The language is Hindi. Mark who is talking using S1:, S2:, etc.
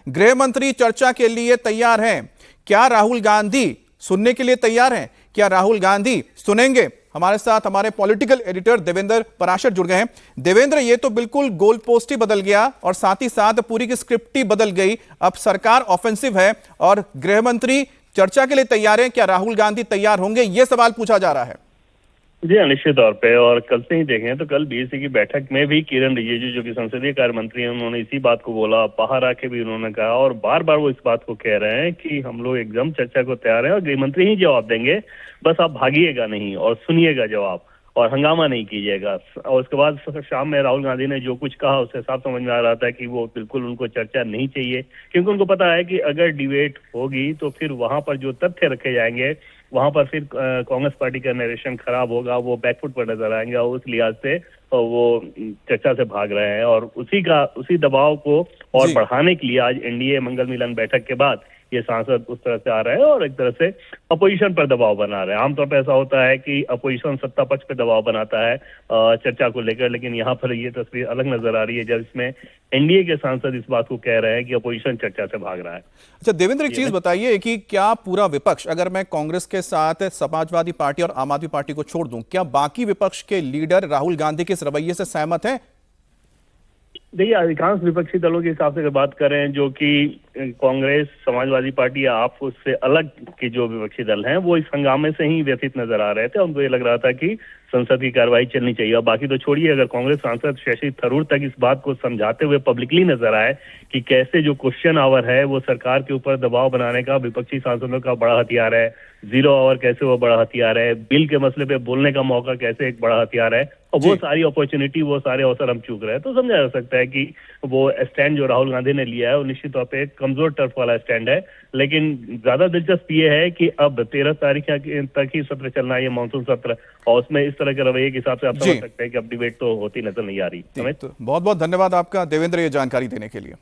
S1: गृह मंत्री चर्चा के लिए तैयार हैं। क्या राहुल गांधी सुनने के लिए तैयार हैं? क्या राहुल गांधी सुनेंगे? हमारे साथ हमारे पॉलिटिकल एडिटर देवेंद्र पराशर जुड़ गए हैं। देवेंद्र, ये तो बिल्कुल गोल पोस्ट ही बदल गया और साथ ही साथ पूरी की स्क्रिप्ट ही बदल गई। अब सरकार ऑफेंसिव है और गृह मंत्री चर्चा के लिए तैयार हैं। क्या राहुल गांधी तैयार होंगे, ये सवाल पूछा जा रहा है।
S2: जी हाँ, निश्चित तौर पे। और कल से ही देखें तो कल बीएससी की बैठक में भी किरण रिजिजू जो कि संसदीय कार्य मंत्री हैं, उन्होंने इसी बात को बोला। बाहर आके भी उन्होंने कहा और बार बार वो इस बात को कह रहे हैं कि हम लोग एकदम चर्चा को तैयार हैं और गृह मंत्री ही जवाब देंगे, बस आप भागिएगा नहीं और सुनिएगा जवाब और हंगामा नहीं कीजिएगा। और उसके बाद शाम में राहुल गांधी ने जो कुछ कहा उससे साफ समझ में आ रहा था कि वो बिल्कुल उनको चर्चा नहीं चाहिए, क्योंकि उनको पता है कि अगर डिबेट होगी तो फिर वहां पर जो तथ्य रखे जाएंगे वहां पर फिर कांग्रेस पार्टी का नरेशन खराब होगा, वो बैकफुट पर नजर आएंगे और उस लिहाज से वो चर्चा से भाग रहे हैं। और उसी दबाव को और बढ़ाने के लिए आज एनडीए मंगल मिलन बैठक के बाद ये सांसद उस तरह से आ रहे हैं और एक तरह से अपोजिशन पर दबाव बना रहे हैं। आमतौर पर ऐसा होता है कि अपोजिशन सत्ता पक्ष पे दबाव बनाता है चर्चा को लेकर, लेकिन यहाँ पर ये तस्वीर अलग नजर आ रही है जब इसमें एनडीए के सांसद इस बात को कह रहे हैं कि अपोजिशन चर्चा से भाग रहा है।
S1: अच्छा देवेंद्र, एक चीज बताइए कि क्या पूरा विपक्ष, अगर मैं कांग्रेस के साथ समाजवादी पार्टी और आम आदमी पार्टी को छोड़ दूं, क्या बाकी विपक्ष के लीडर राहुल गांधी के इस रवैये से सहमत हैं?
S2: देखिए, अधिकांश विपक्षी दलों के हिसाब से अगर बात करें, जो कि कांग्रेस, समाजवादी पार्टी या आप उससे अलग के जो विपक्षी दल हैं, वो इस हंगामे से ही व्यथित नजर आ रहे थे। उनको ये लग रहा था कि संसद की कार्रवाई चलनी चाहिए। और बाकी तो छोड़िए, अगर कांग्रेस सांसद शशि थरूर तक इस बात को समझाते हुए पब्लिकली नजर आए कि कैसे जो क्वेश्चन आवर है वो सरकार के ऊपर दबाव बनाने का विपक्षी सांसदों का बड़ा हथियार है, जीरो आवर कैसे वो बड़ा हथियार है, बिल के मसले पे बोलने का मौका कैसे एक बड़ा हथियार है, और वो सारी अपॉर्चुनिटी, वो सारे अवसर हम चूक रहे हैं, तो समझा जा सकता है कि वो स्टैंड जो राहुल गांधी ने लिया है वो निश्चित तौर पे एक कमजोर टर्फ वाला स्टैंड है। लेकिन ज्यादा दिलचस्प ये है कि अब 13 तारीख तक ही सत्र चलना है, ये मानसून सत्र, और उसमें इस तरह के रवैये के हिसाब से आप समझ सकते हैं कि अब डिबेट तो होती नजर नहीं आ रही।
S1: बहुत बहुत धन्यवाद आपका देवेंद्र, ये जानकारी देने के लिए।